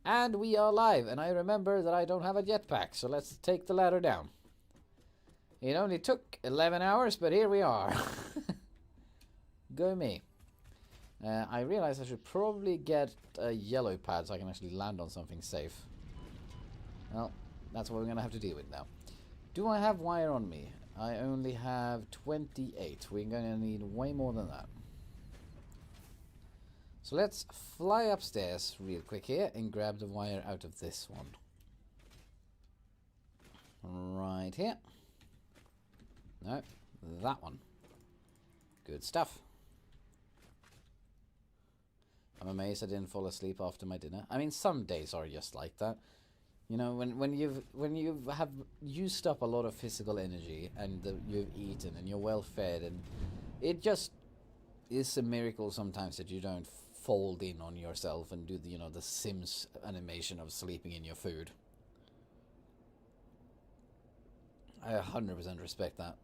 And we are live, and I remember that I don't have a jetpack, so let's take the ladder down. It only took 11 hours, but here we are. Go me. I realize I should probably get a yellow pad so I can actually land on something safe. Well, that's what we're going to have to deal with now. Do I have wire on me? I only have 28. We're going to need way more than that. So let's fly upstairs real quick here and grab the wire out of this one. Right here. No, that one. Good stuff. I'm amazed I didn't fall asleep after my dinner. I mean, some days are just like that. You know, when you have used up a lot of physical energy and you've eaten and you're well fed, and it just is a miracle sometimes that you don't fold in on yourself and do the the Sims animation of sleeping in your food. I 100% respect that.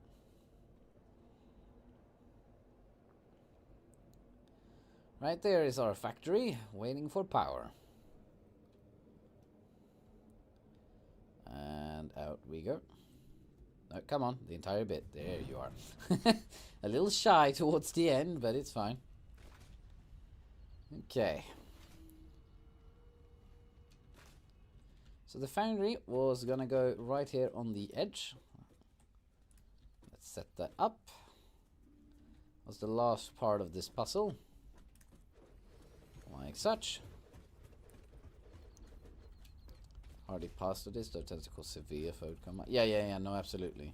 Right there is our factory waiting for power. And out we go. No, come on, the entire bit. There you are. A little shy towards the end, but it's fine. Okay. So the foundry was gonna go right here on the edge. Let's set that up. That's the last part of this puzzle. Like such. Hardly pasta dish, though tentacle severe food come up. Yeah, no, absolutely.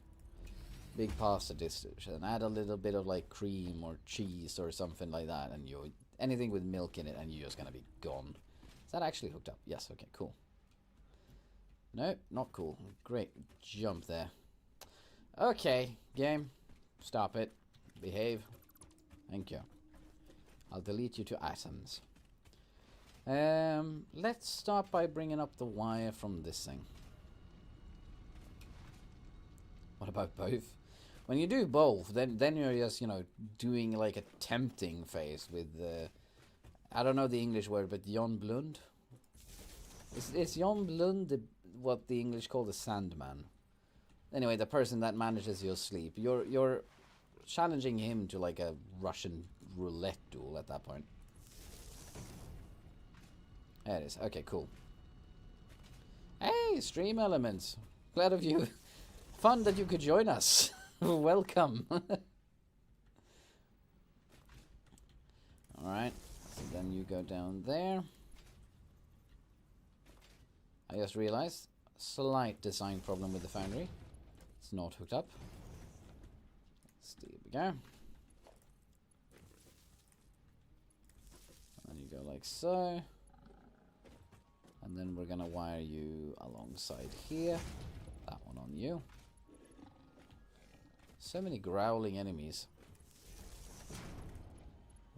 Big pasta dish, and add a little bit of like cream or cheese or something like that, and you anything with milk in it, and you're just gonna be gone. Is that actually hooked up? Yes. Okay. Cool. No, not cool. Great jump there. Okay, game, stop it. Behave. Thank you. I'll delete you to atoms. Let's start by bringing up the wire from this thing. What about both? When you do both, then you're just, doing like a tempting phase with I don't know the English word, but Jon Blund. Is Jon Blund what the English call the Sandman? Anyway, the person that manages your sleep. You're challenging him to like a Russian roulette duel at that point. There it is. Okay, cool. Hey, stream elements. Glad of you. Fun that you could join us. Welcome. Alright. So then you go down there. I just realized slight design problem with the foundry. It's not hooked up. There we go. And you go like so. And then we're gonna wire you alongside here. That one on you. So many growling enemies.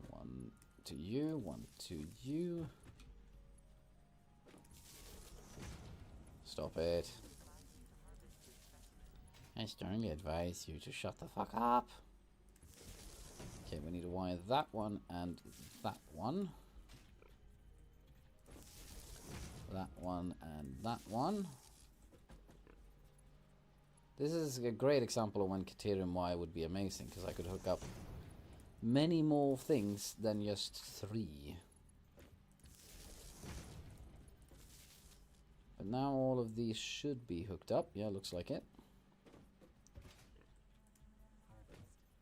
One to you, one to you. Stop it. I strongly advise you to shut the fuck up. Okay, we need to wire that one and that one. That one and that one. This is a great example of when Caterium Y would be amazing, because I could hook up many more things than just 3. But now all of these should be hooked up. Yeah, looks like it.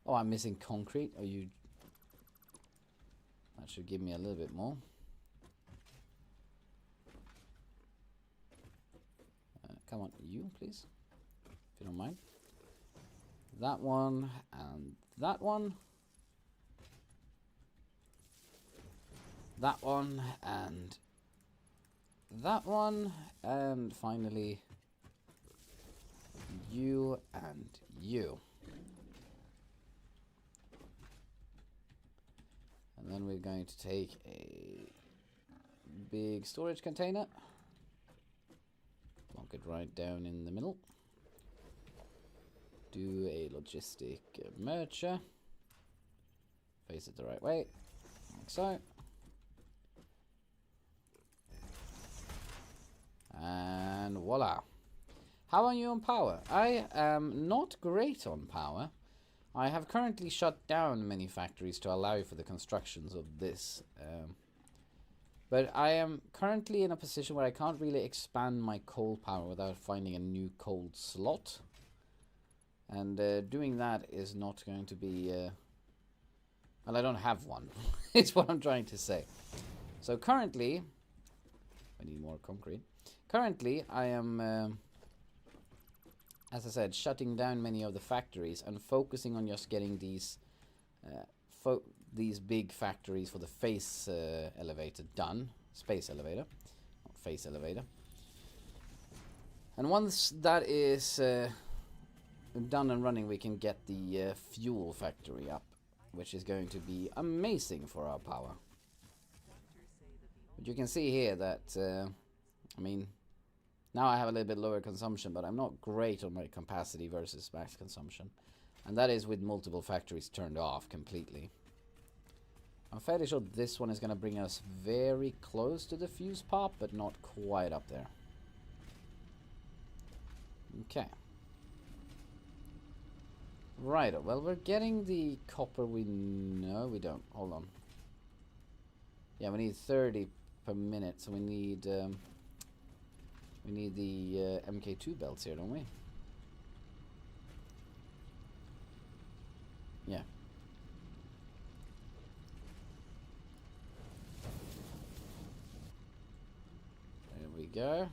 Oh, I'm missing concrete. Are you... That should give me a little bit more. Come on, you, please. If you don't mind. That one and that one. That one and that one. And finally, you and you. And then we're going to take a big storage container. Plonk it right down in the middle. Do a logistic merger. Face it the right way, like so. voila. How are you on power? I am not great on power. I have currently shut down many factories to allow for the constructions of this. But I am currently in a position where I can't really expand my coal power without finding a new coal slot. And doing that is not going to be... well, I don't have one. It's what I'm trying to say. So currently... I need more concrete. Currently, I am... as I said, shutting down many of the factories and focusing on just getting these big factories for the face elevator done. Space elevator, not face elevator. And once that is done and running, we can get the fuel factory up, which is going to be amazing for our power. But you can see here that, I mean, now I have a little bit lower consumption, but I'm not great on my capacity versus max consumption. And that is with multiple factories turned off completely. I'm fairly sure this one is going to bring us very close to the fuse pop, but not quite up there. Okay. Right, well, we're getting the copper we... No, we don't. Hold on. Yeah, we need 30 per minute, so we need the MK2 belts here, don't we? Yeah. There we go.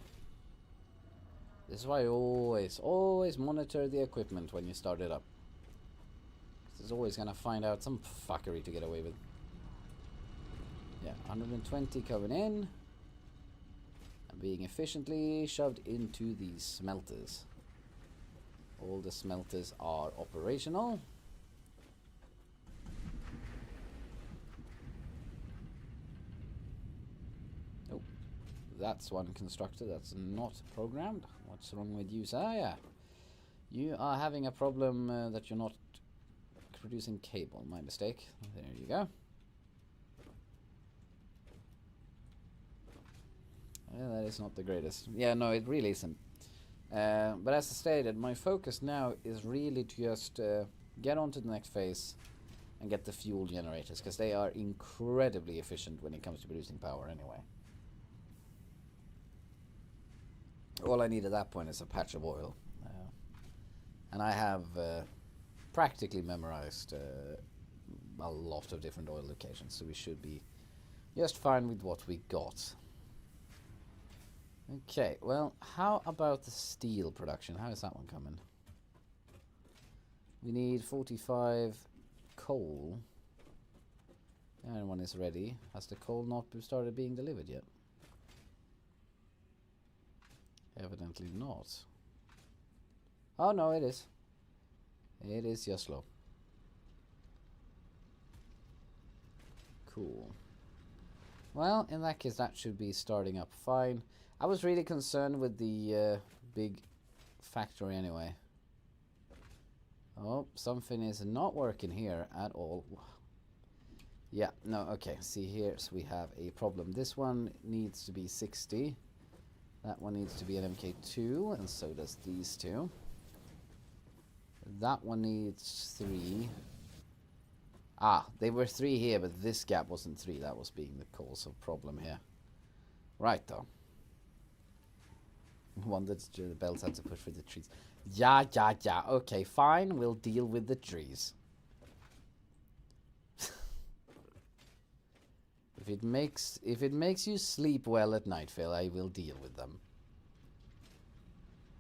This is why you always monitor the equipment when you start it up. There's always gonna find out some fuckery to get away with. Yeah, 120 coming in. And being efficiently shoved into these smelters. All the smelters are operational. Oh, that's one constructor that's not programmed. What's wrong with you, sir? Yeah. You are having a problem that you're not producing cable. My mistake. There you go. Yeah, that is not the greatest. Yeah, no, it really isn't. But as I stated, my focus now is really to just get on to the next phase and get the fuel generators, because they are incredibly efficient when it comes to producing power anyway. All I need at that point is a patch of oil. And I have practically memorized a lot of different oil locations, so we should be just fine with what we got. Okay, well, how about the steel production? How is that one coming? We need 45 coal. That one is ready. Has the coal not started being delivered yet? Evidently not. Oh no, it is. It is just slow. Cool. Well, in that case, that should be starting up fine. I was really concerned with the big factory anyway. Oh, something is not working here at all. Yeah, no, okay. See here, so we have a problem. This one needs to be 60. That one needs to be an MK2, and so does these two. That one needs 3. Ah, they were 3 here, but this gap wasn't 3. That was being the cause of problem here. Right, though. One that the bells had to push for the trees. Yeah. Okay, fine. We'll deal with the trees. If it makes you sleep well at night, Phil, I will deal with them.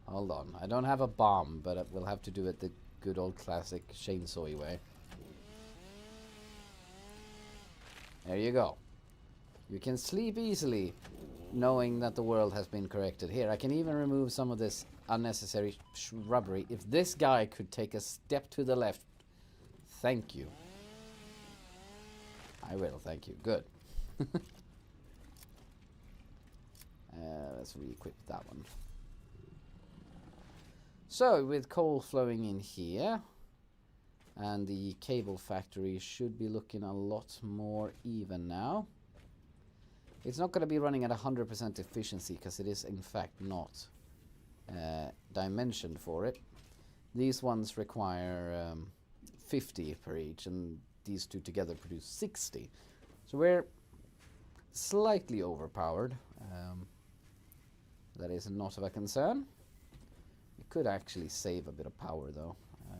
Hold on. I don't have a bomb, but we'll have to do it the good old classic chainsaw way. There you go. You can sleep easily knowing that the world has been corrected. Here, I can even remove some of this unnecessary shrubbery. If this guy could take a step to the left, thank you. I will, thank you. Good. Let's re-equip that one. So, with coal flowing in here, and the cable factory should be looking a lot more even now. It's not going to be running at 100% efficiency, because it is in fact not. dimension for it. These ones require 50 per each, and these two together produce 60. So we're slightly overpowered. That is not of a concern. We could actually save a bit of power though,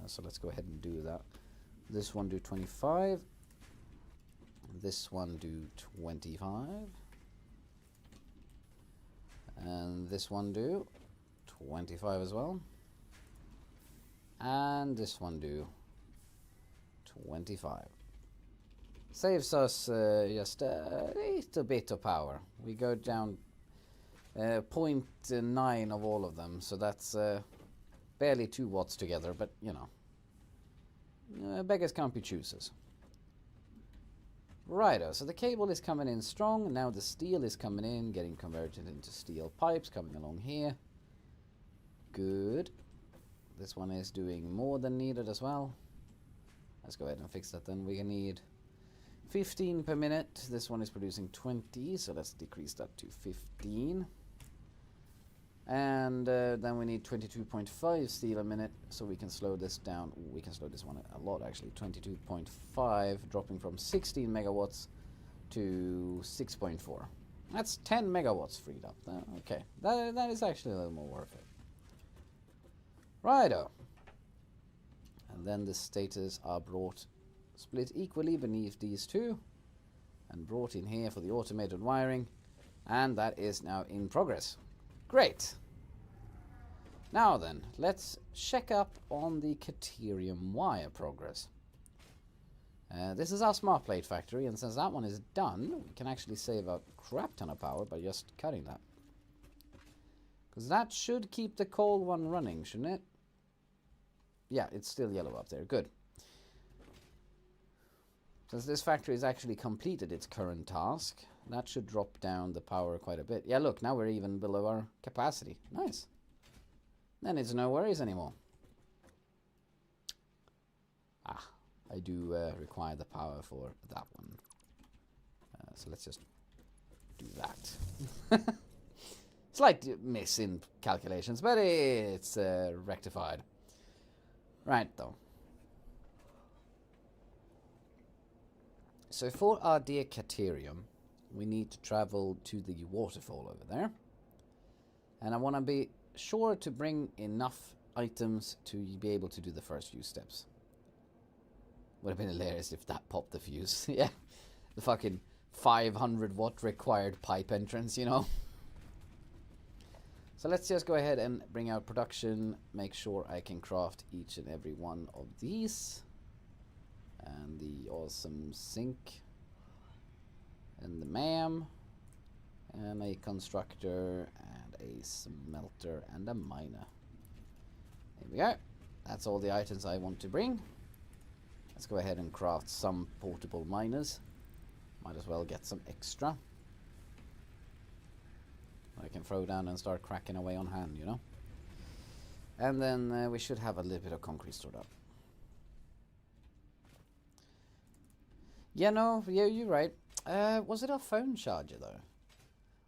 so let's go ahead and do that. This one do 25. This one do 25. And this one do 25 as well. And this one do 25. Saves us just a little bit of power. We go down 0.9 of all of them, so that's barely 2 watts together, but you know, beggars can't be choosers. Righto, so the cable is coming in strong. Now the steel is coming in, getting converted into steel pipes coming along here. Good. This one is doing more than needed as well. Let's go ahead and fix that then. We need 15 per minute. This one is producing 20, so let's decrease that to 15. And then we need 22.5 steel a minute, so we can slow this down. We can slow this one a lot actually. 22.5, dropping from 16 megawatts to 6.4. That's 10 megawatts freed up. Okay, that is actually a little more worth it. Righto. And then the status are split equally beneath these two and brought in here for the automated wiring, and that is now in progress. Great. Now then, let's check up on the Caterium wire progress. This is our smart plate factory, and since that one is done, we can actually save a crap ton of power by just cutting that. Because that should keep the coal one running, shouldn't it? Yeah, it's still yellow up there. Good. Since this factory has actually completed its current task, that should drop down the power quite a bit. Yeah, look, now we're even below our capacity. Nice. Then it's no worries anymore. Ah, I do require the power for that one. So let's just do that. Slight miss in calculations, but it's rectified. Right, though. So for our dear Caterium, we need to travel to the waterfall over there. And I want to be sure to bring enough items to be able to do the first few steps. Would have been hilarious if that popped the fuse. Yeah, the fucking 500 watt required pipe entrance, you know. So let's just go ahead and bring out production, make sure I can craft each and every one of these. And the awesome sink. And the MAM. And a constructor, and a smelter, and a miner. There we go. That's all the items I want to bring. Let's go ahead and craft some portable miners. Might as well get some extra. I can throw down and start cracking away on hand, you know. And then we should have a little bit of concrete stored up. Yeah, no, yeah, you're right. Was it a phone charger though?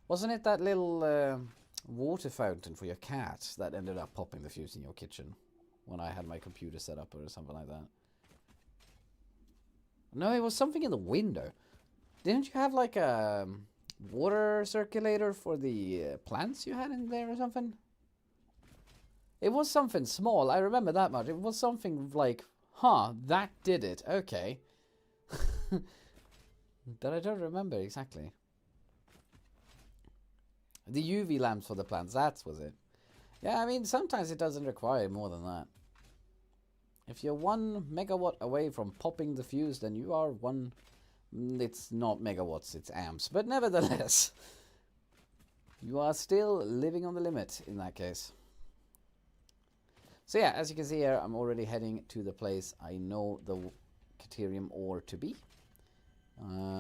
Wasn't it that little water fountain for your cat that ended up popping the fuse in your kitchen when I had my computer set up or something like that? No, it was something in the window. Didn't you have like a water circulator for the plants you had in there or something? It was something small. I remember that much. It was something like, huh, that did it. Okay. But I don't remember exactly. The UV lamps for the plants, that was it. Yeah, I mean, sometimes it doesn't require more than that. If you're 1 megawatt away from popping the fuse, then you are one... It's not megawatts, it's amps. But nevertheless, you are still living on the limit in that case. So yeah, as you can see here, I'm already heading to the place I know the Caterium ore to be.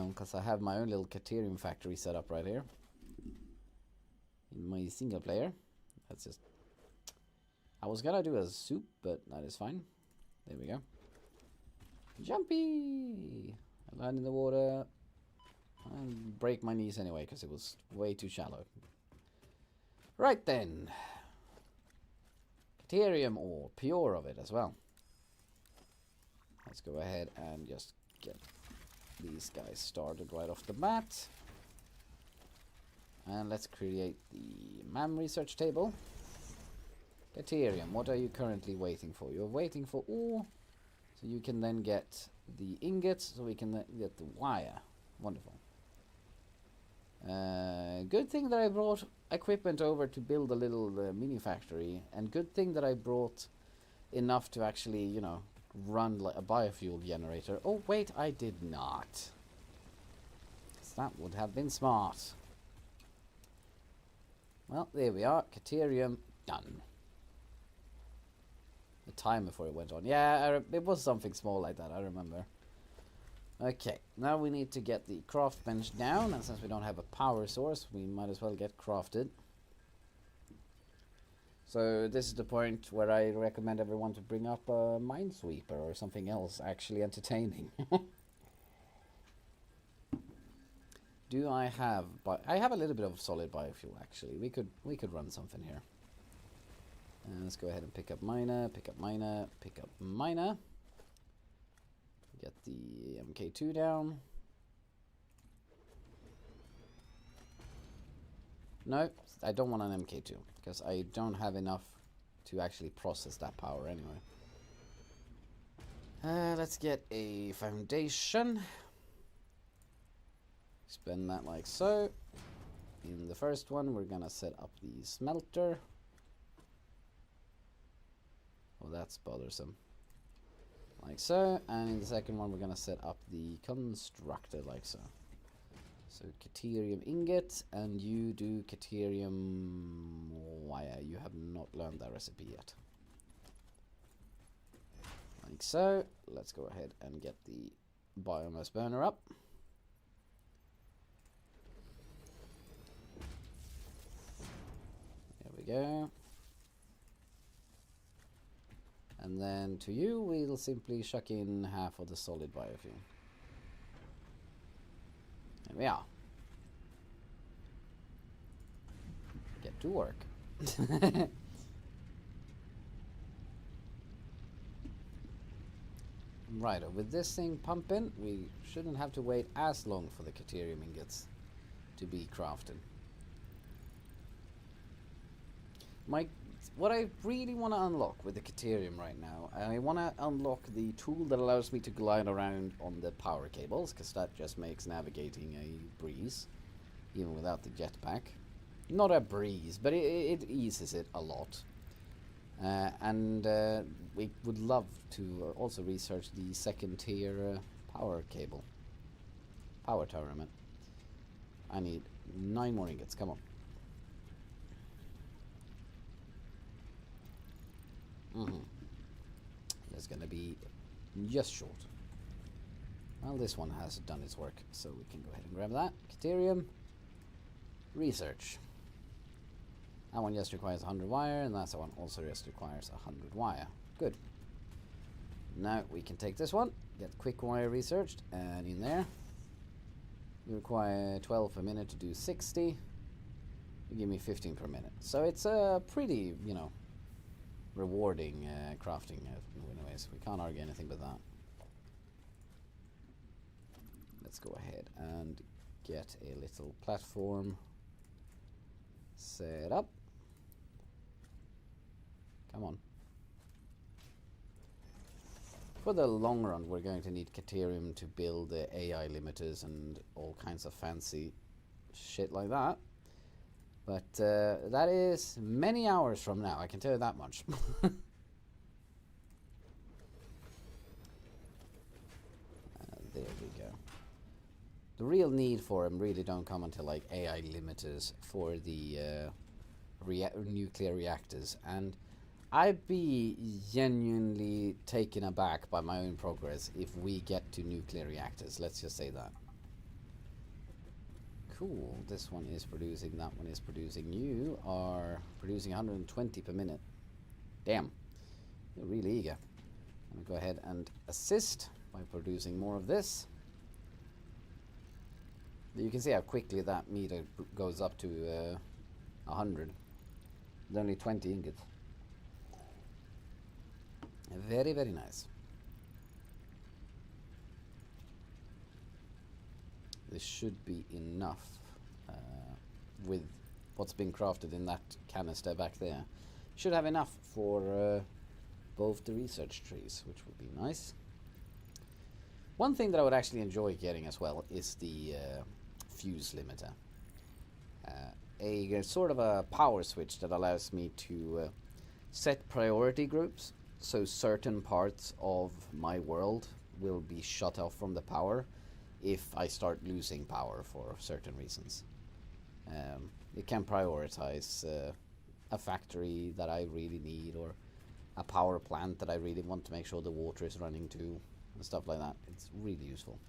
Because I have my own little Caterium factory set up right here. In my single player. That's just... I was gonna do a soup, but that is fine. There we go. Jumpy! I land in the water. And break my knees anyway, because it was way too shallow. Right then. Caterium ore, pure of it as well. Let's go ahead and just get these guys started right off the bat. And let's create the MAM research table. Caterium, what are you currently waiting for? You're waiting for ore, so you can then get the ingots, so we can then get the wire. Wonderful. Good thing that I brought equipment over to build a little mini factory, and good thing that I brought enough to actually, you know, run like a biofuel generator. Oh wait, I did not. That would have been smart. Well, there we are. Caterium done. The time before it went on. Yeah, it was something small like that, I remember. Okay, now we need to get the craft bench down, and since we don't have a power source, we might as well get crafted. So this is the point where I recommend everyone to bring up a minesweeper or something else actually entertaining. Do I have... I have a little bit of solid biofuel actually. We could run something here. Let's go ahead and pick up miner, pick up miner, pick up miner. Get the MK2 down. No, I don't want an MK2 because I don't have enough to actually process that power anyway. Let's get a foundation. Spin that like so. In the first one, we're gonna set up the smelter. Oh, that's bothersome. Like so. And in the second one, we're gonna set up the constructor like so. So Caterium ingot, and you do Caterium wire. You have not learned that recipe yet. Like so. Let's go ahead and get the biomass burner up. There we go. And then to you, we'll simply chuck in half of the solid biofuel. There we are. Get to work. Right, with this thing pumping, we shouldn't have to wait as long for the Caterium ingots to be crafted. What I really want to unlock with the Caterium right now, I want to unlock the tool that allows me to glide around on the power cables, because that just makes navigating a breeze, even without the jetpack. Not a breeze, but it eases it a lot. And we would love to also research the second tier power cable. Power tower, I meant. I need 9 more ingots, come on. That's gonna be just short. Well, this one has done its work, so we can go ahead and grab that. Caterium. Research. That one just requires 100 wire, and that one also just requires 100 wire. Good. Now we can take this one, get quick wire researched, and in there we require 12 per minute to do 60. You give me 15 per minute. So it's a pretty, you know, rewarding crafting anyways. We can't argue anything but that. Let's go ahead and get a little platform set up. Come on. For the long run, we're going to need Caterium to build the AI limiters and all kinds of fancy shit like that. But that is many hours from now, I can tell you that much. There we go. The real need for them really don't come until like AI limiters for the nuclear reactors. And I'd be genuinely taken aback by my own progress if we get to nuclear reactors. Let's just say that. Cool, this one is producing, that one is producing. You are producing 120 per minute. Damn, you're really eager. Let me go ahead and assist by producing more of this. You can see how quickly that meter goes up to 100. With only 20 ingots. Very, very nice. This should be enough with what's been crafted in that canister back there. Should have enough for both the research trees, which would be nice. One thing that I would actually enjoy getting as well is the fuse limiter. A sort of a power switch that allows me to set priority groups, so certain parts of my world will be shut off from the power if I start losing power for certain reasons. It can prioritize a factory that I really need, or a power plant that I really want to make sure the water is running to, and stuff like that. It's really useful.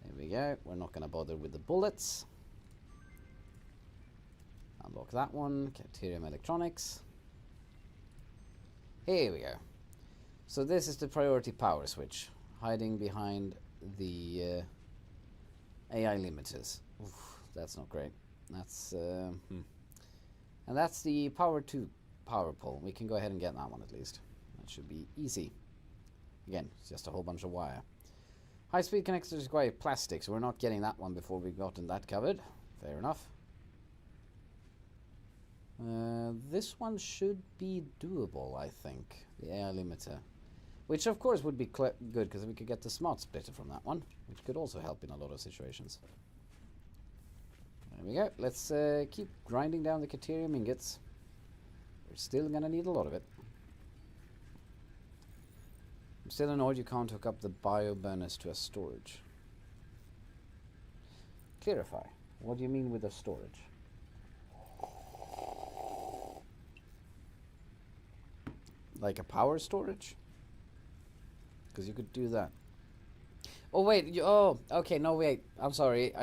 There we go. We're not going to bother with the bullets. Unlock that one. Caterium electronics. Here we go. So this is the priority power switch, hiding behind the AI limiters. Oof, that's not great. That's and that's the power 2 power pole. We can go ahead and get that one at least. That should be easy. Again, it's just a whole bunch of wire. High-speed connectors require plastic, so we're not getting that one before we've gotten that covered. Fair enough. This one should be doable, I think. The AI limiter. Which, of course, would be good, because we could get the smart splitter from that one, which could also help in a lot of situations. There we go. Let's keep grinding down the Caterium ingots. We're still going to need a lot of it. I'm still annoyed you can't hook up the bio burners to a storage. Clarify. What do you mean with a storage? Like a power storage? Because you could do that. Oh wait, oh, okay, no wait, I'm sorry,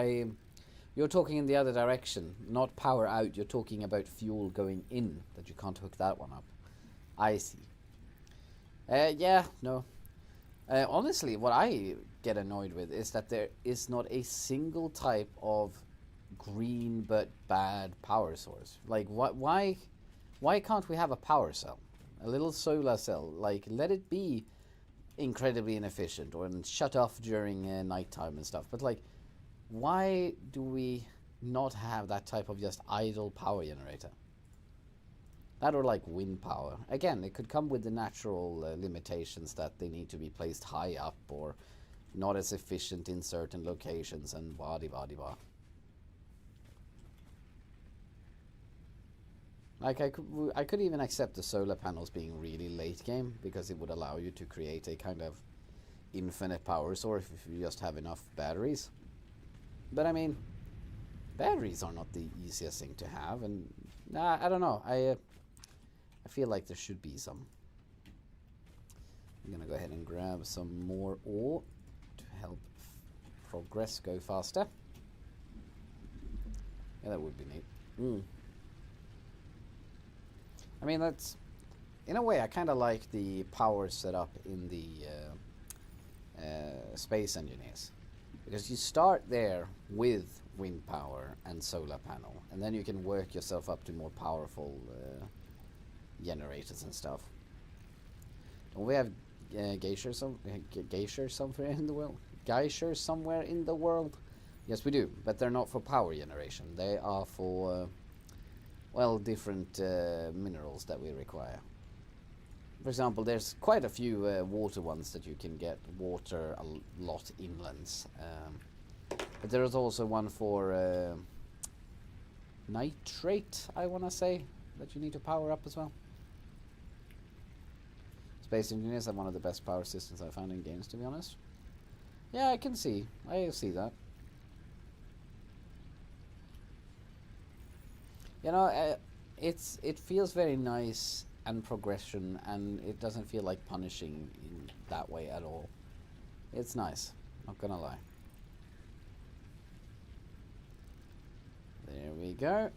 you're talking in the other direction, not power out, you're talking about fuel going in, that you can't hook that one up. I see. Yeah, no. Honestly, what I get annoyed with is that there is not a single type of green but bad power source. Like, why can't we have a power cell? A little solar cell, like, let it be incredibly inefficient or shut off during nighttime and stuff. But, like, why do we not have that type of just idle power generator? That or, like, wind power. Again, it could come with the natural limitations that they need to be placed high up or not as efficient in certain locations and blah-de-blah-de-blah. Like, I could even accept the solar panels being really late game, because it would allow you to create a kind of infinite power source if you just have enough batteries. But I mean, batteries are not the easiest thing to have, and I don't know. I feel like there should be some. I'm gonna go ahead and grab some more ore to help progress go faster. Yeah, that would be neat. I mean, that's, in a way, I kind of like the power setup in the Space Engineers, because you start there with wind power and solar panel, and then you can work yourself up to more powerful generators and stuff. Don't we have geysers somewhere in the world? Geysers somewhere in the world? Yes, we do, but they're not for power generation. They are for well, different minerals that we require. For example, there's quite a few water ones that you can get water a lot inlands. But there is also one for nitrate, I want to say, that you need to power up as well. Space Engineers have one of the best power systems I found in games, to be honest. Yeah, I see that. You know, it feels very nice and progression, and it doesn't feel like punishing in that way at all. It's nice, not gonna lie. There we go.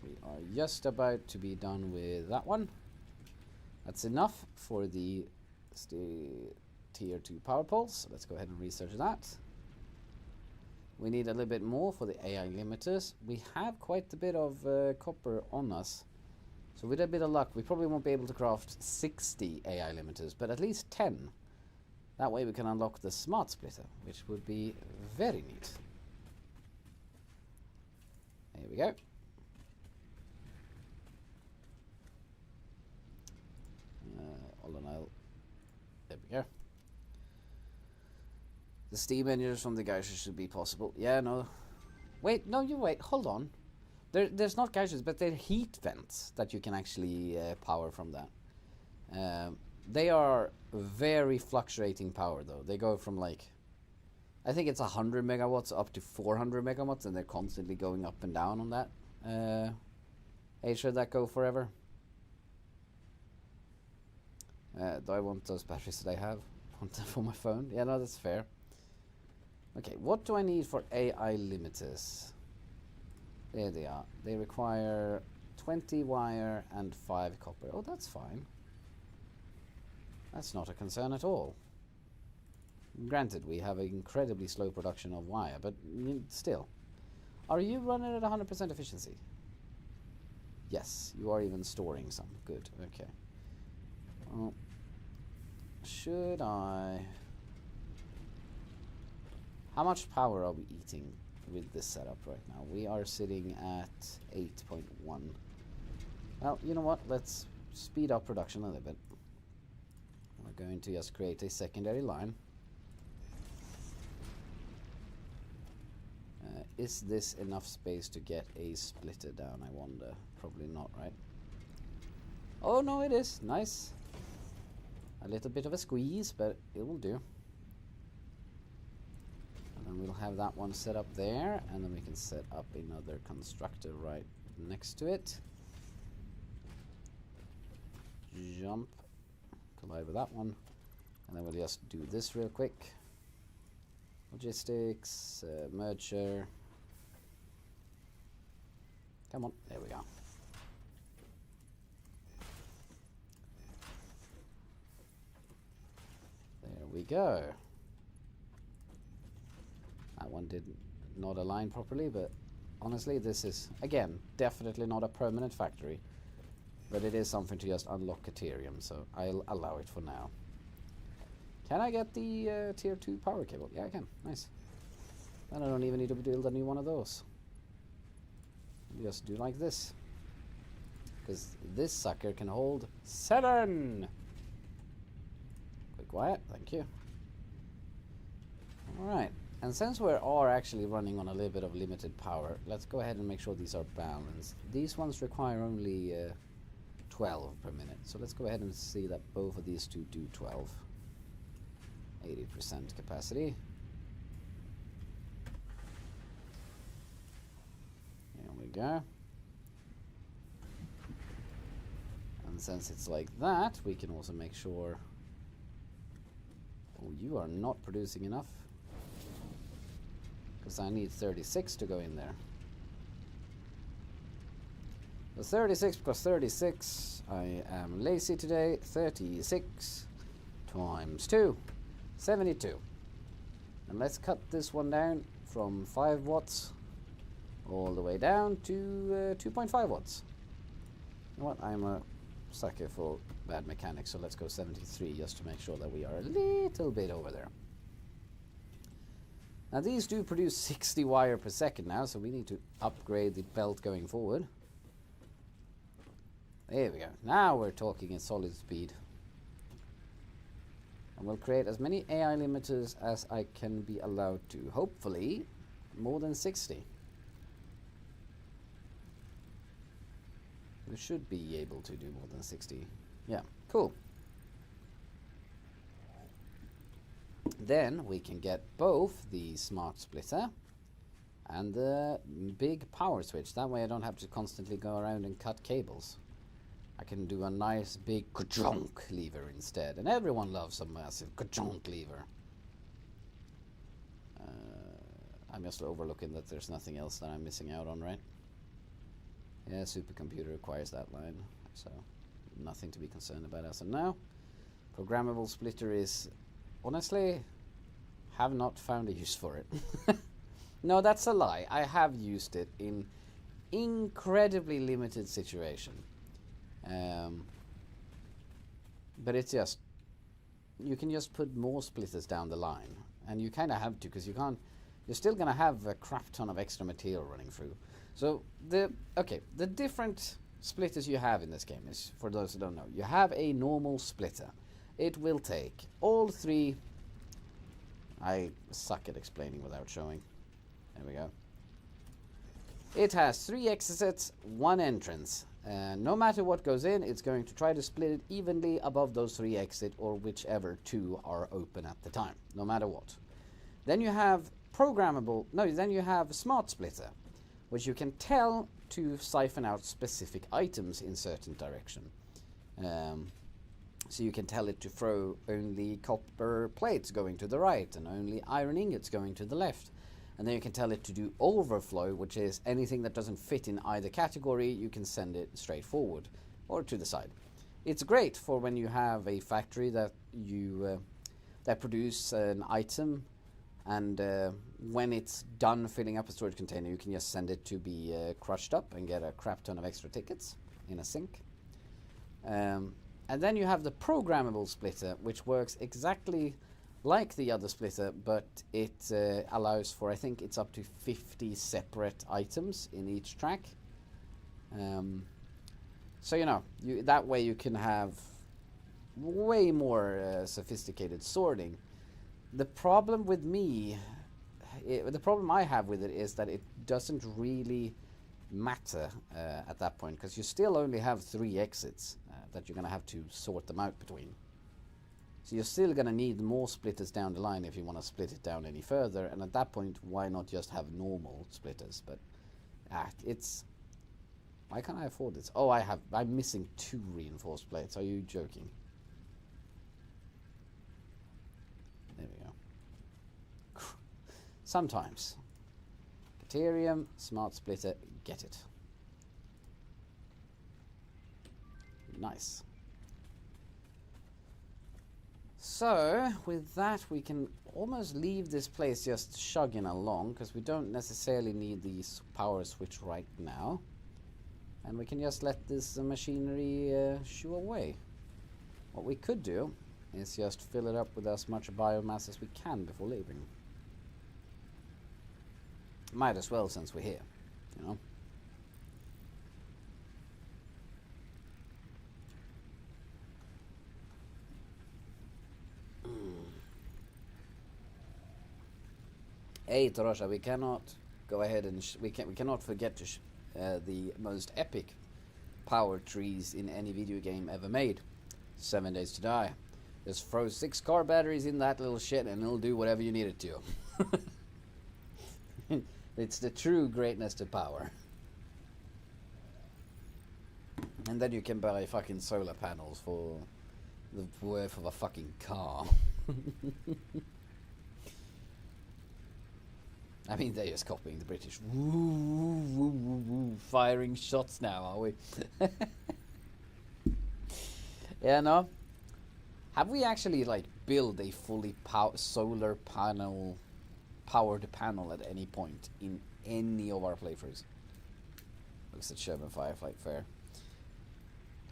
We are just about to be done with that one. That's enough for the tier 2 power poles. So let's go ahead and research that. We need a little bit more for the AI limiters. We have quite a bit of copper on us. So with a bit of luck, we probably won't be able to craft 60 AI limiters, but at least 10. That way we can unlock the smart splitter, which would be very neat. Here we go. There we go. The steam engines from the geysers should be possible. Yeah, no. Wait, no, you wait. Hold on. There's not geysers, but they're heat vents that you can actually power from that. They are very fluctuating power, though. They go from like, I think it's 100 megawatts up to 400 megawatts, and they're constantly going up and down on that. Should that go forever? Do I want those batteries that I have? Want them for my phone? Yeah, no, that's fair. Okay, what do I need for AI limiters? There they are. They require 20 wire and 5 copper. Oh, that's fine. That's not a concern at all. Granted, we have an incredibly slow production of wire, but still. Are you running at 100% efficiency? Yes, you are even storing some. Good, okay. Well, should I... How much power are we eating with this setup right now? We are sitting at 8.1. Well, you know what? Let's speed up production a little bit. We're going to just create a secondary line. Is this enough space to get a splitter down, I wonder? Probably not, right? Oh, no, it is. Nice. A little bit of a squeeze, but it will do. And then we'll have that one set up there, and then we can set up another constructor right next to it. Jump. Collide with that one. And then we'll just do this real quick. Logistics, merger. Come on, there we go. There we go. That one did not align properly, but honestly, this is, again, definitely not a permanent factory. But it is something to just unlock Caterium, so I'll allow it for now. Can I get the tier 2 power cable? Yeah, I can. Nice. Then I don't even need to build a new one of those. Just do like this. Because this sucker can hold 7! Quick quiet, thank you. Alright, and since we are actually running on a little bit of limited power, let's go ahead and make sure these are balanced. These ones require only 12 per minute, so let's go ahead and see that both of these two do 12. 80% capacity. There we go. And since it's like that, we can also make sure... Oh, you are not producing enough. Because I need 36 to go in there. So 36 plus 36, I am lazy today. 36 times 2. 72. And let's cut this one down from 5 watts all the way down to 2.5 watts. You know what? I'm a sucker for bad mechanics, so let's go 73 just to make sure that we are a little bit over there. Now these do produce 60 wire per second now, so we need to upgrade the belt going forward. There we go. Now we're talking at solid speed. And we'll create as many AI limiters as I can be allowed to. Hopefully, more than 60. We should be able to do more than 60. Yeah, cool. Then we can get both the smart splitter and the big power switch. That way I don't have to constantly go around and cut cables. I can do a nice big ka-chonk lever instead. And everyone loves a massive ka-chonk lever. I'm just overlooking that there's nothing else that I'm missing out on, right? Yeah, supercomputer requires that line. So, nothing to be concerned about as of now. Programmable splitter is, honestly, have not found a use for it. No, that's a lie. I have used it in incredibly limited situation. But it's just, you can just put more splitters down the line, and you kind of have to, because you can't. You're still gonna have a crap ton of extra material running through. So the different splitters you have in this game is, for those who don't know, you have a normal splitter. It will take all three. I suck at explaining without showing. There we go. It has 3 exits, 1 entrance. No matter what goes in, it's going to try to split it evenly above those 3 exits, or whichever 2 are open at the time, no matter what. Then you have then you have smart splitter, which you can tell to siphon out specific items in certain direction. So you can tell it to throw only copper plates going to the right and only iron ingots going to the left. And then you can tell it to do overflow, which is anything that doesn't fit in either category, you can send it straight forward or to the side. It's great for when you have a factory that you that produce an item, and when it's done filling up a storage container, you can just send it to be crushed up and get a crap ton of extra tickets in a sink. And then you have the programmable splitter, which works exactly like the other splitter, but it allows for, I think it's up to 50 separate items in each track. So, you know, that way you can have way more sophisticated sorting. The problem with the problem I have with it is that it doesn't really matter at that point, because you still only have 3 exits that you're going to have to sort them out between. So you're still going to need more splitters down the line if you want to split it down any further, and at that point, why not just have normal splitters? But it's... Why can't I afford this? Oh, I'm missing 2 reinforced plates. Are you joking? There we go. Sometimes. Caterium, smart splitter, get it. Nice. So, with that, we can almost leave this place just chugging along, because we don't necessarily need the power switch right now. And we can just let this machinery shoo away. What we could do is just fill it up with as much biomass as we can before leaving. Might as well, since we're here, you know. Hey, Tarasha, we cannot go ahead and we cannot forget to the most epic power trees in any video game ever made. 7 Days to Die. Just throw 6 car batteries in that little shit and it'll do whatever you need it to. It's the true greatness to power. And then you can buy fucking solar panels for the worth of a fucking car. I mean, they're just copying the British. Woo, woo, woo, woo, firing shots now, are we? Yeah, no. Have we actually, like, built a fully solar panel, powered panel at any point in any of our playthroughs? Looks at Sherman Firefight Fair.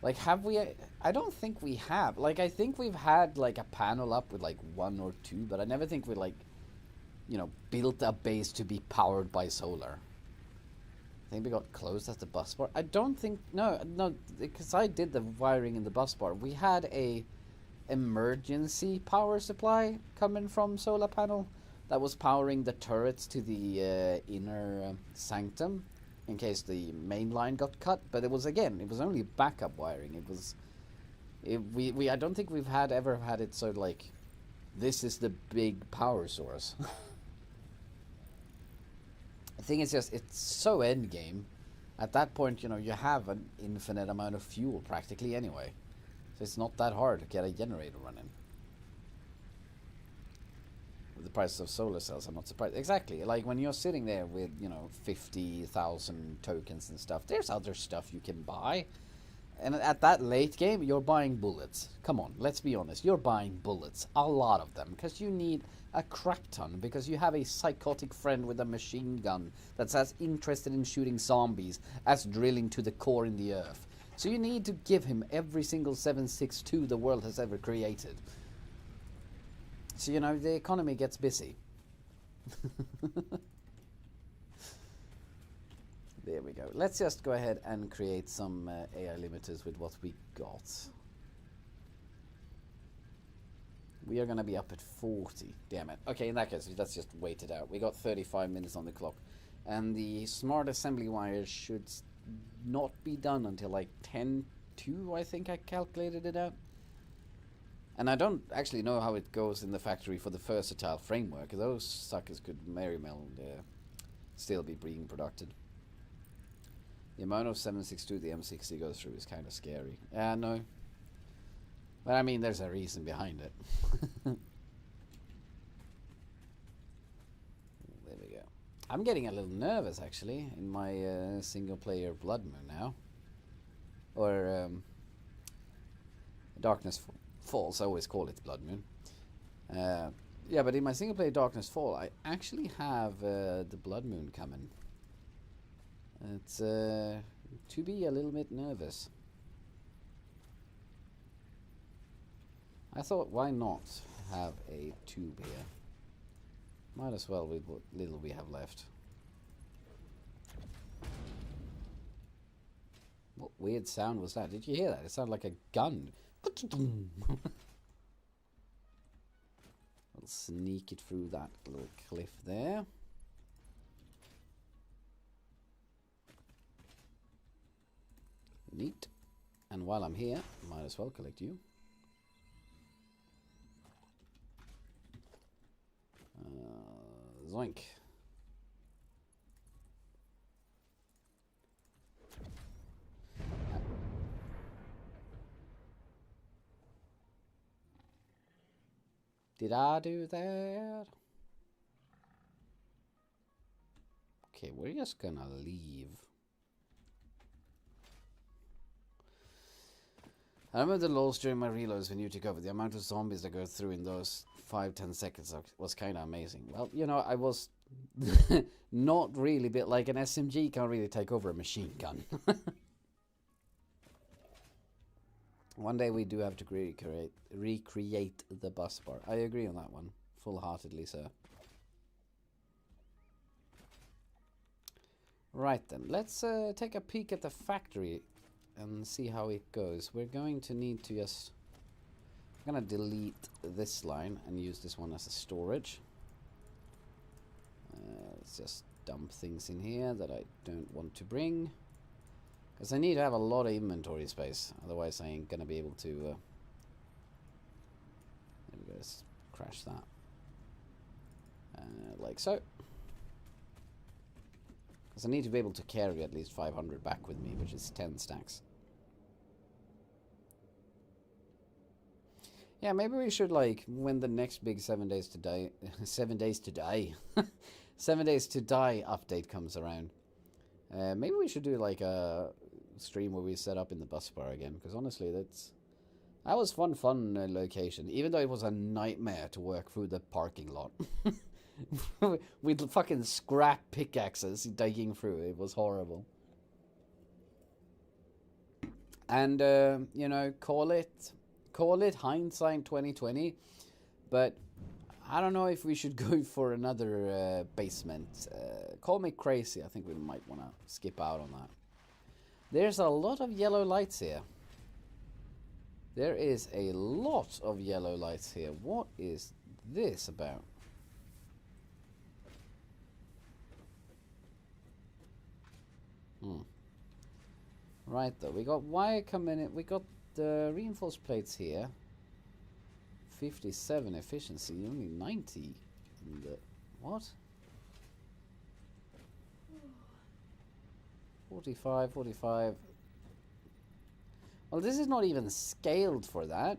Like, have we? I don't think we have. Like, I think we've had, like, a panel up with, like, 1 or 2, but I never think we, like, you know, built a base to be powered by solar. I think we got closed at the bus bar. I don't think... No, because I did the wiring in the bus bar. We had a emergency power supply coming from solar panel that was powering the turrets to the inner sanctum in case the main line got cut. But it was only backup wiring. I don't think we've ever had it so, like, this is the big power source. The thing is just, it's so endgame. At that point, you know, you have an infinite amount of fuel practically anyway. So it's not that hard to get a generator running. With the price of solar cells, I'm not surprised. Exactly, like when you're sitting there with, you know, 50,000 tokens and stuff, there's other stuff you can buy. And at that late game, you're buying bullets. Come on, let's be honest. You're buying bullets. A lot of them. Because you need a crap ton. Because you have a psychotic friend with a machine gun that's as interested in shooting zombies as drilling to the core in the earth. So you need to give him every single 762 the world has ever created. So, you know, the economy gets busy. There we go. Let's just go ahead and create some AI limiters with what we got. We are going to be up at 40. Damn it. Okay, in that case, let's just wait it out. We got 35 minutes on the clock. And the smart assembly wires should not be done until like 10:02, I think I calculated it out. And I don't actually know how it goes in the factory for the versatile framework. Those suckers could very well still be being produced. The amount of 762 the M60 goes through is kind of scary. No. But I mean, there's a reason behind it. There we go. I'm getting a little nervous, actually, in my single-player Blood Moon now. Or Darkness Falls. I always call it Blood Moon. Yeah, but in my single-player Darkness Fall, I actually have the Blood Moon coming. It's to be a little bit nervous. I thought, why not have a tube here? Might as well with what little we have left. What weird sound was that? Did you hear that? It sounded like a gun. I'll sneak it through that little cliff there. Neat. And while I'm here, might as well collect you. Zoink. Did I do that? Okay, we're just gonna leave. I remember the lows during my reloads when you took over. The amount of zombies that go through in those 5-10 seconds was kind of amazing. Well, you know, I was not really, but like an SMG can't really take over a machine gun. One day we do have to recreate the bus bar. I agree on that one, full-heartedly, sir. Right then, let's take a peek at the factory and see how it goes. We're going to need to just... I'm going to delete this line and use this one as a storage. Let's just dump things in here that I don't want to bring. Because I need to have a lot of inventory space. Otherwise I ain't going to be able to... there we go, let's crash that. Like so. Because I need to be able to carry at least 500 back with me, which is 10 stacks. Yeah, maybe we should, like, when the next big 7 days to die... 7 days to die? 7 days to die update comes around. Maybe we should do, like, a stream where we set up in the bus bar again. Because, honestly, that was fun location. Even though it was a nightmare to work through the parking lot. With fucking scrap pickaxes digging through. It was horrible. And, you know, call it hindsight 2020. But I don't know if we should go for another basement. Call me crazy. I think we might want to skip out on that. There's a lot of yellow lights here. There is a lot of yellow lights here. What is this about? Right, though, we got wire coming in. We got the reinforced plates here. 57 efficiency, only 90 in the what? 45. Well, this is not even scaled for that.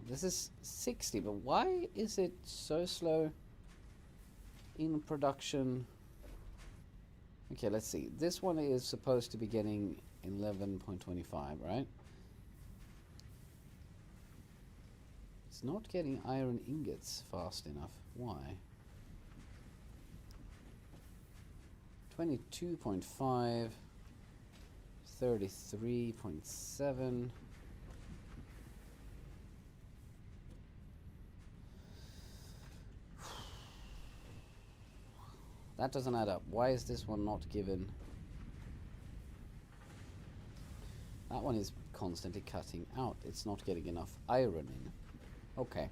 This is 60, but why is it so slow in production? Okay, let's see. This one is supposed to be getting 11.25, right? It's not getting iron ingots fast enough. Why? 22.5, 33.7. That doesn't add up. Why is this one not given? That one is constantly cutting out. It's not getting enough iron in. Okay.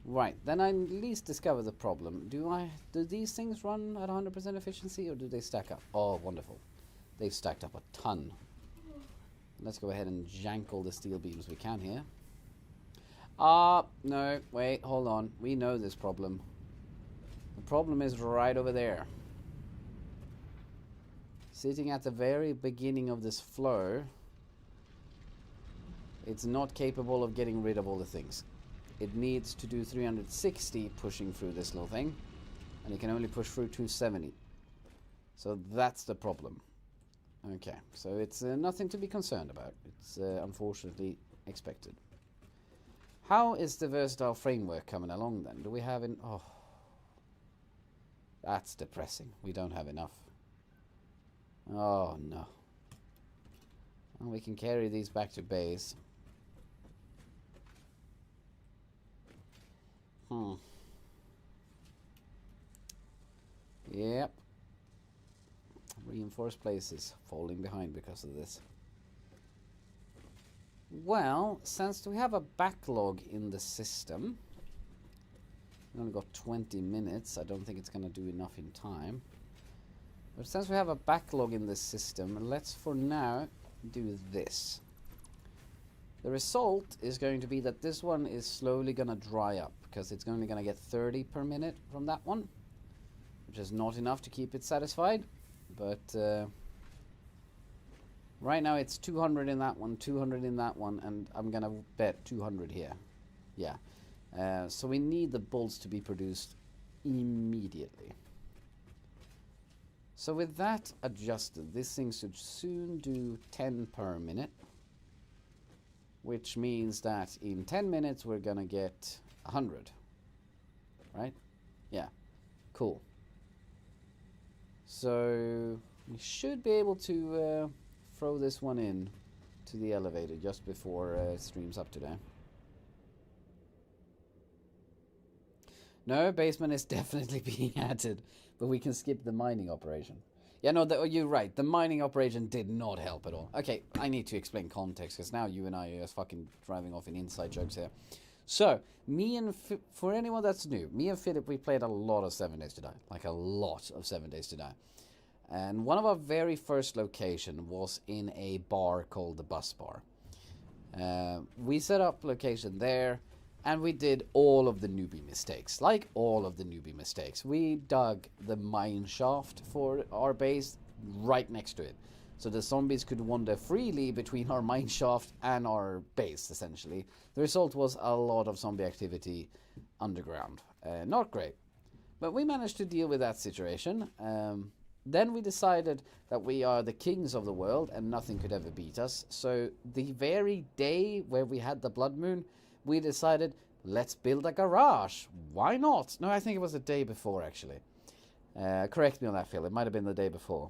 Right, then I at least discover the problem. Do these things run at 100% efficiency, or do they stack up? Oh, wonderful. They've stacked up a ton. Let's go ahead and jank all the steel beams we can here. No, wait, hold on. We know this problem. The problem is right over there. Sitting at the very beginning of this flow, it's not capable of getting rid of all the things. It needs to do 360 pushing through this little thing, and it can only push through 270. So that's the problem. Okay, so it's nothing to be concerned about. It's unfortunately expected. How is the versatile framework coming along then? Do we have an... Oh, that's depressing. We don't have enough. Oh no. Well, we can carry these back to base. Yep. Reinforced places falling behind because of this. Well, since we have a backlog in the system, we only got 20 minutes. I don't think it's going to do enough in time. But since we have a backlog in this system, let's for now do this. The result is going to be that this one is slowly going to dry up, because it's only going to get 30 per minute from that one, which is not enough to keep it satisfied. But right now it's 200 in that one, 200 in that one, and I'm going to bet 200 here. Yeah. So we need the bolts to be produced immediately. So with that adjusted, this thing should soon do 10 per minute, which means that in 10 minutes we're gonna get 100, right? Yeah, cool. So we should be able to throw this one in to the elevator just before it streams up today. No, basement is definitely being added, but we can skip the mining operation. Yeah, no, you're right. The mining operation did not help at all. Okay, I need to explain context, because now you and I are just fucking driving off in inside jokes here. So, for anyone that's new, me and Philip, we played a lot of 7 Days to Die. Like a lot of 7 Days to Die. And one of our very first location was in a bar called the Bus Bar. We set up location there, and we did all of the newbie mistakes. Like all of the newbie mistakes. We dug the mine shaft for our base right next to it. So the zombies could wander freely between our mine shaft and our base, essentially. The result was a lot of zombie activity underground. Not great. But we managed to deal with that situation. Then we decided that we are the kings of the world and nothing could ever beat us. So the very day where we had the blood moon, we decided, let's build a garage. Why not? No, I think it was the day before, actually. Correct me on that, Phil. It might have been the day before.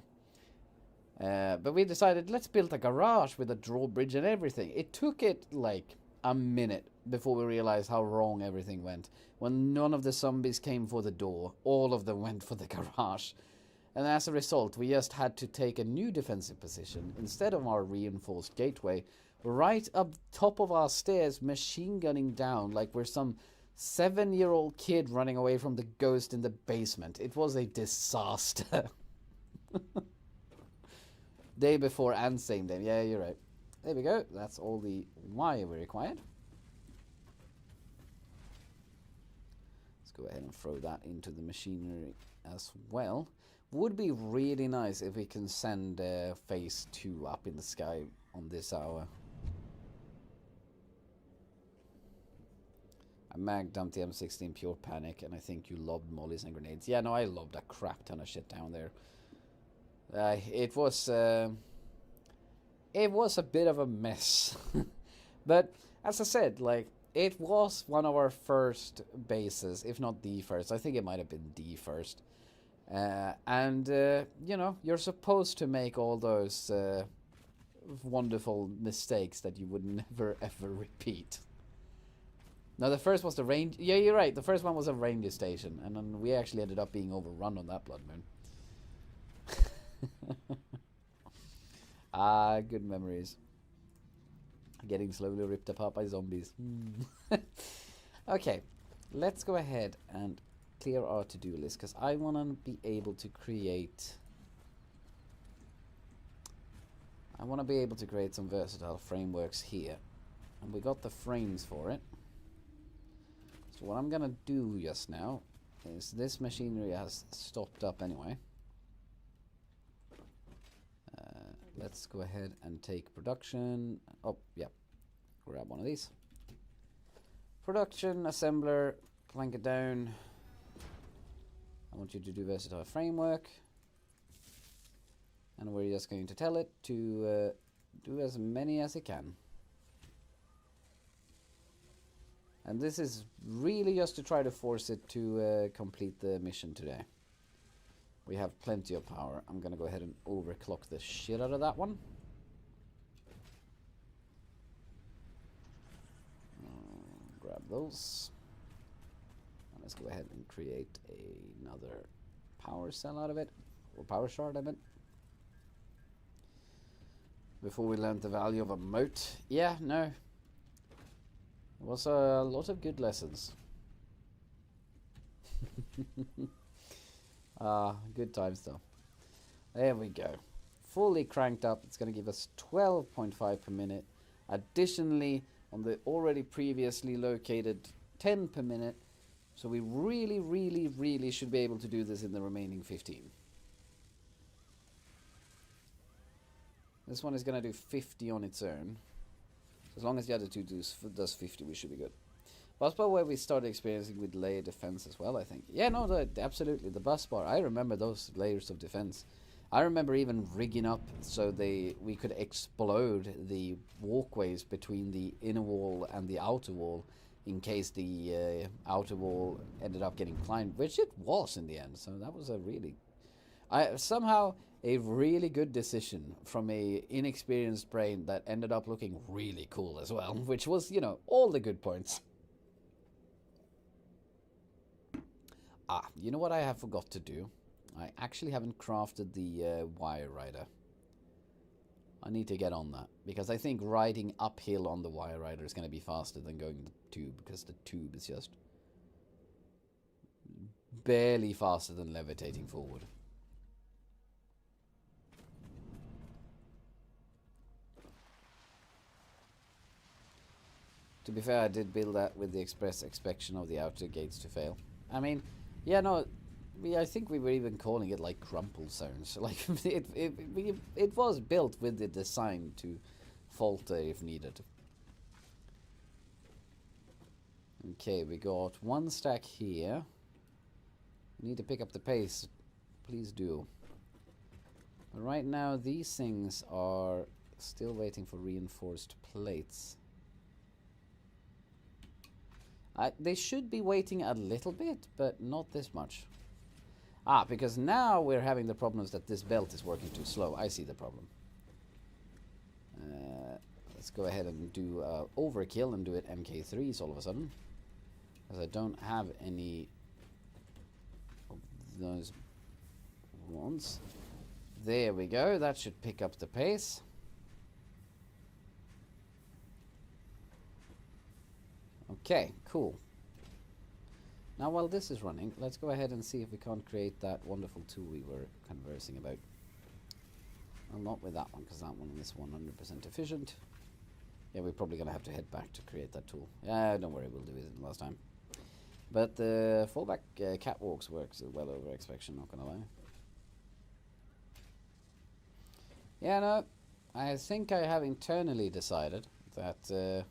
But we decided, let's build a garage with a drawbridge and everything. It took it like a minute before we realized how wrong everything went. When none of the zombies came for the door, all of them went for the garage. And as a result, we just had to take a new defensive position instead of our reinforced gateway, right up top of our stairs, machine gunning down like we're some 7-year-old kid running away from the ghost in the basement. It was a disaster. Day before and same day. Yeah, you're right. There we go. That's all the wire we required. Let's go ahead and throw that into the machinery as well. Would be really nice if we can send phase 2 up in the sky on this hour. I mag dumped the M16 pure panic, and I think you lobbed mollies and grenades. Yeah, no, I lobbed a crap ton of shit down there. It was a bit of a mess. But as I said, like, it was one of our first bases, if not the first. I think it might have been the first. You know, you're supposed to make all those wonderful mistakes that you would never ever repeat. No, the first was the range. Yeah, you're right. The first one was a ranger station, and then we actually ended up being overrun on that blood moon. Ah, good memories. Getting slowly ripped apart by zombies. Okay, let's go ahead and clear our to-do list, because I want to be able to create... I want to be able to create some versatile frameworks here. And we got the frames for it. So what I'm going to do just now is this machinery has stopped up anyway. Let's go ahead and take production. Oh, yeah. Grab one of these. Production, assembler, clank it down. I want you to do versatile framework. And we're just going to tell it to do as many as it can. And this is really just to try to force it to complete the mission today. We have plenty of power. I'm going to go ahead and overclock the shit out of that one. Grab those. And let's go ahead and create another power cell out of it. Or power shard, I meant. Before we learned the value of a moat. Yeah, no. It was a lot of good lessons. Good times though. There we go. Fully cranked up. It's going to give us 12.5 per minute. Additionally, on the already previously located 10 per minute. So we really, really, really should be able to do this in the remaining 15. This one is going to do 50 on its own. As long as the other two does 50, we should be good. Bus bar where we started experiencing with layer defense as well, I think. Yeah, no, absolutely. The bus bar. I remember those layers of defense. I remember even rigging up so we could explode the walkways between the inner wall and the outer wall in case the outer wall ended up getting climbed, which it was in the end. So that was a really... somehow a really good decision from a inexperienced brain that ended up looking really cool as well, which was, you know, all the good points. You know what I have forgot to do? I actually haven't crafted the wire rider. I need to get on that, because I think riding uphill on the wire rider is going to be faster than going the tube, because the tube is just barely faster than levitating forward. To be fair, I did build that with the express expectation of the outer gates to fail. I mean, yeah, no, I think we were even calling it like crumple zones. Like it was built with the design to falter if needed. Okay, we got one stack here. We need to pick up the pace. Please do. But right now, these things are still waiting for reinforced plates. They should be waiting a little bit, but not this much. Because now we're having the problems that this belt is working too slow. I see the problem. Let's go ahead and do overkill and do it MK3s all of a sudden. Because I don't have any of those ones. There we go. That should pick up the pace. Okay, cool. Now while this is running, let's go ahead and see if we can't create that wonderful tool we were conversing about. Well, not with that one, because that one is 100% efficient. Yeah, we're probably going to have to head back to create that tool. Yeah, don't worry, we'll do it last time. But the fallback catwalks works well over expectation, not going to lie. Yeah, no, I think I have internally decided that...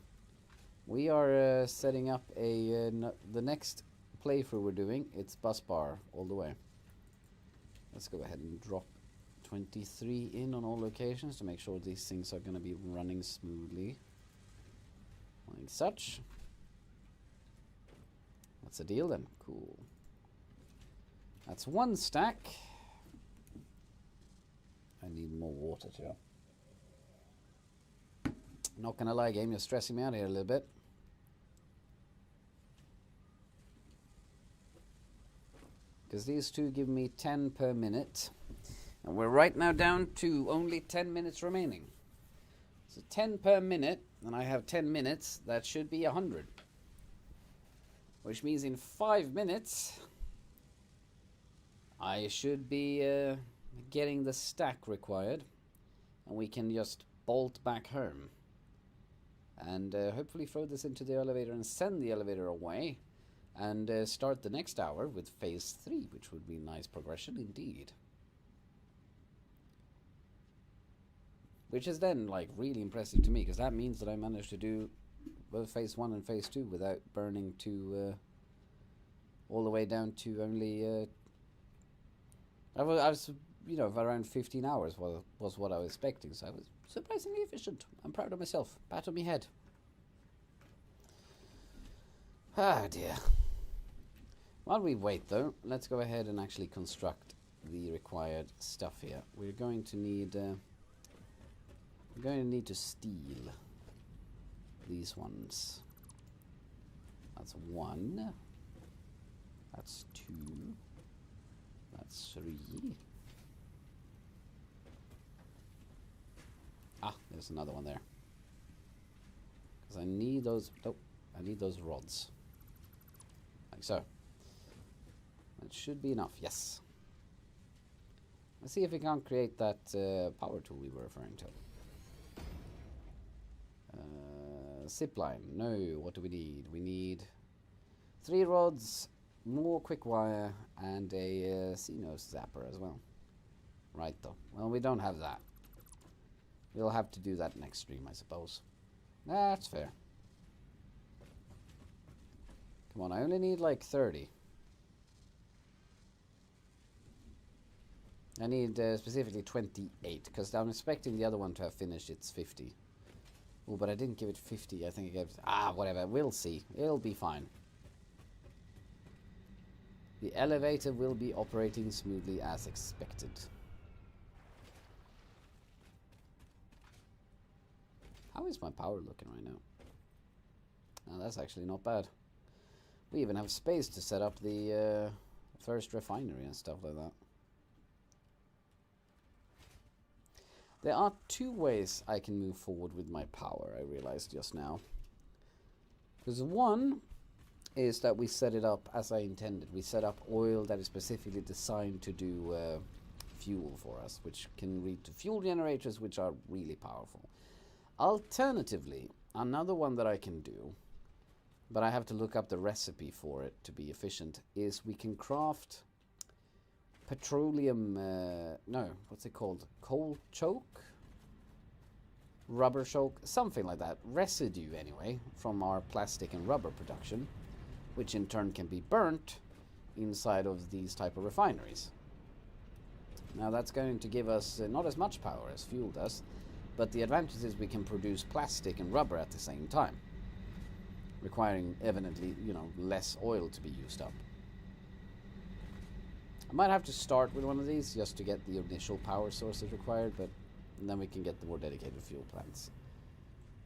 we are setting up the next playthrough we're doing. It's bus bar all the way. Let's go ahead and drop 23 in on all locations to make sure these things are going to be running smoothly. Like such. That's a deal then. Cool. That's one stack. I need more water too. Not gonna lie, game, you're stressing me out here a little bit. Because these two give me 10 per minute. And we're right now down to only 10 minutes remaining. So 10 per minute, and I have 10 minutes, that should be 100. Which means in 5 minutes, I should be getting the stack required. And we can just bolt back home. And hopefully throw this into the elevator and send the elevator away. And start the next hour with phase 3, which would be nice progression indeed. Which is then like really impressive to me, because that means that I managed to do both phase 1 and phase 2 without burning to all the way down to only I was you know, around 15 hours was what I was expecting, so I was surprisingly efficient. I'm proud of myself. Pat on my head. Ah dear. While we wait though, let's go ahead and actually construct the required stuff here. We're going to need to steal these ones. That's 1. That's 2. That's 3. Ah, there's another one there. Because I need those. Oh, I need those rods. Like so. That should be enough. Yes. Let's see if we can't create that power tool we were referring to. Zipline. No. What do we need? We need 3 rods, more quick wire, and a C-nose zapper as well. Right though. Well, we don't have that. We'll have to do that next stream, I suppose. That's fair. Come on, I only need like 30. I need specifically 28, because I'm expecting the other one to have finished its 50. Oh, but I didn't give it 50. I think I gave it... Ah, whatever. We'll see. It'll be fine. The elevator will be operating smoothly as expected. How is my power looking right now? Oh, that's actually not bad. We even have space to set up the first refinery and stuff like that. There are 2 ways I can move forward with my power, I realized just now. Because one is that we set it up as I intended. We set up oil that is specifically designed to do fuel for us, which can lead to fuel generators, which are really powerful. Alternatively, another one that I can do, but I have to look up the recipe for it to be efficient, is we can craft petroleum, no, what's it called? Coal choke? Rubber choke? Something like that. Residue, anyway, from our plastic and rubber production, which in turn can be burnt inside of these type of refineries. Now that's going to give us not as much power as fuel does, but the advantage is we can produce plastic and rubber at the same time, requiring evidently, you know, less oil to be used up. I might have to start with one of these just to get the initial power sources required, but then we can get the more dedicated fuel plants.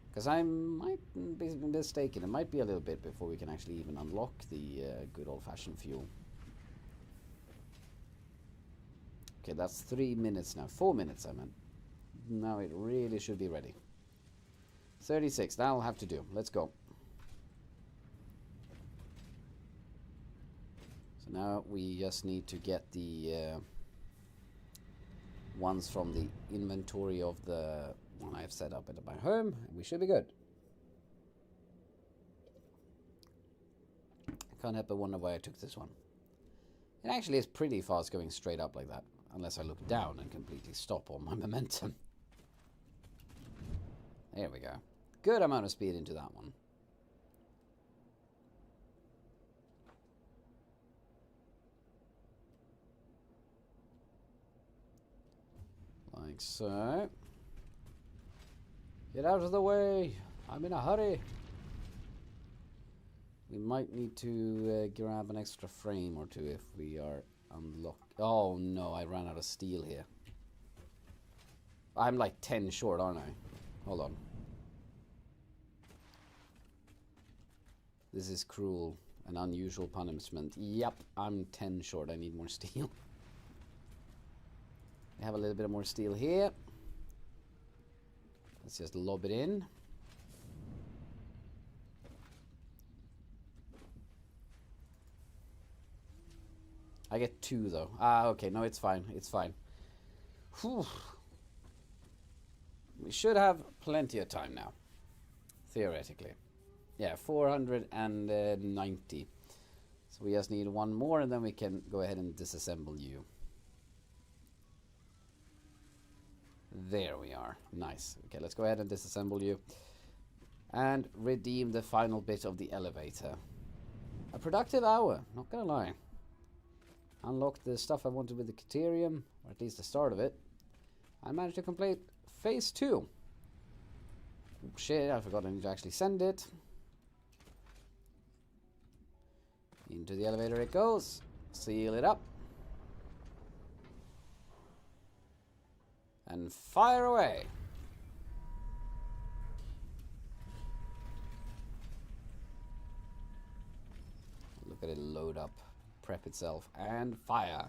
Because I might be mistaken, it might be a little bit before we can actually even unlock the good old-fashioned fuel. Okay, that's 3 minutes now. 4 minutes, I meant. Now it really should be ready. 36, that'll have to do. Let's go. So now we just need to get the ones from the inventory of the one I've set up at my home, and we should be good. I can't help but wonder why I took this one. It actually is pretty fast going straight up like that, unless I look down and completely stop all my momentum. There we go. Good amount of speed into that one. Like so. Get out of the way. I'm in a hurry. We might need to grab an extra frame or two if we are unlocked. Oh no, I ran out of steel here. I'm like 10 short, aren't I? Hold on. This is cruel. An unusual punishment. Yep, I'm 10 short. I need more steel. We have a little bit more steel here. Let's just lob it in. I get 2 though. Ah, okay. No, it's fine. It's fine. Whew. We should have plenty of time now. Theoretically. Yeah, 490. So we just need 1 more and then we can go ahead and disassemble you. There we are. Nice. Okay, let's go ahead and disassemble you. And redeem the final bit of the elevator. A productive hour, not gonna lie. Unlocked the stuff I wanted with the Caterium, or at least the start of it. I managed to complete phase 2. Shit, I forgot I need to actually send it. Into the elevator it goes. Seal it up. And fire away. Look at it load up, prep itself, and fire.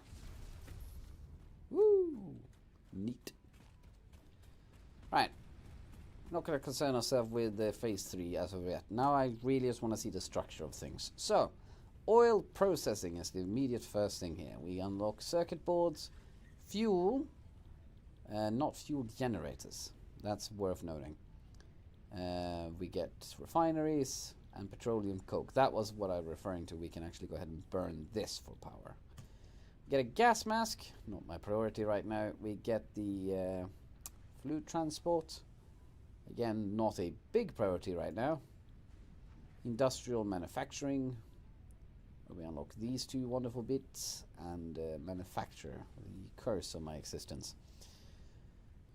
Woo! Neat. Right. Not going to concern ourselves with phase 3 as of yet. Now I really just want to see the structure of things. So, oil processing is the immediate first thing here. We unlock circuit boards, fuel, not fuel generators. That's worth noting. We get refineries and petroleum coke. That was what I was referring to. We can actually go ahead and burn this for power. Get a gas mask. Not my priority right now. We get the fluid transport. Again, not a big priority right now. Industrial manufacturing. We unlock these 2 wonderful bits. And manufacture. The curse of my existence.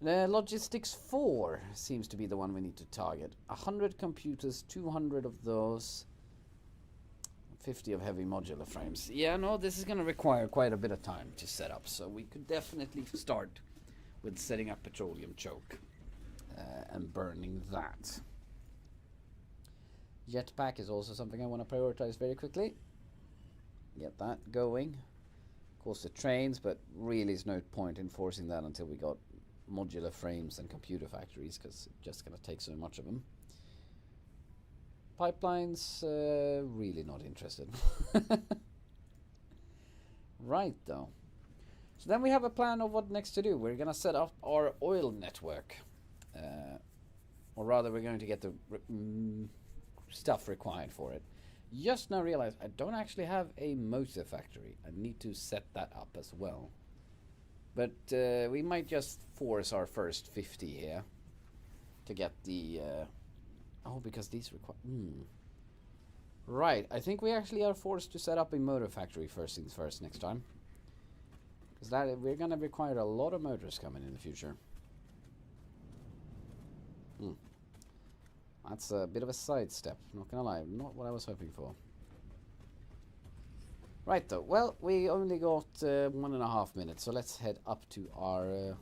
Logistics 4 seems to be the one we need to target. 100 computers, 200 of those, 50 of heavy modular frames. Yeah, no, this is going to require quite a bit of time to set up, so we could definitely start with setting up petroleum choke and burning that. Jetpack is also something I want to prioritize very quickly. Get that going. Of course, the trains, but really is no point in forcing that until we got modular frames and computer factories, because it's just going to take so much of them. Pipelines, really not interested. Right, though. So then we have a plan of what next to do. We're going to set up our oil network. Or rather, we're going to get the stuff required for it. Just now realize I don't actually have a motor factory. I need to set that up as well. But we might just force our first 50 here to get the... oh, because these require... Right, I think we actually are forced to set up a motor factory first things first next time. Because we're going to require a lot of motors coming in the future. That's a bit of a sidestep, not going to lie. Not what I was hoping for. Right, though. Well, we only got 1.5 minutes, so let's head up to our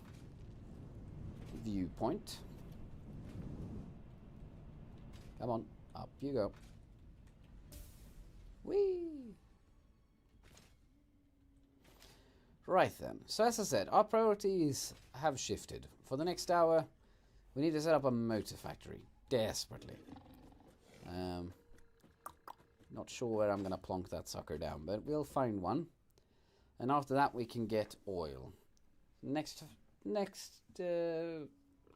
viewpoint. Come on, up you go. Whee! Right then. So as I said, our priorities have shifted. For the next hour, we need to set up a motor factory. Desperately. Not sure where I'm going to plonk that sucker down, but we'll find one. And after that, we can get oil. Next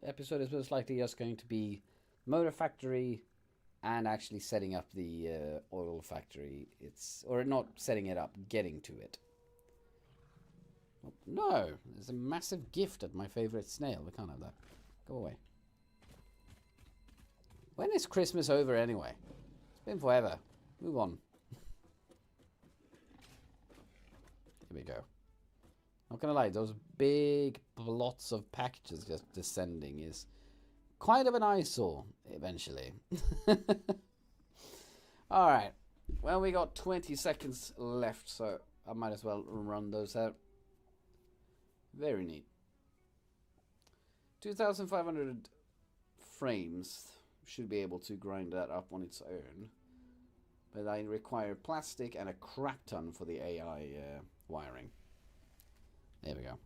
episode is most likely just going to be motor factory and actually setting up the oil factory. Or not setting it up, getting to it. Oh, no, there's a massive gift at my favorite snail. We can't have that. Go away. When is Christmas over anyway? It's been forever. Move on. Here we go. Not gonna lie, those big blots of packages just descending is quite of an eyesore eventually. Alright. Well, we got 20 seconds left, so I might as well run those out. Very neat. 2,500 frames. Should be able to grind that up on its own. But I require plastic and a crap ton for the AI wiring. There we go.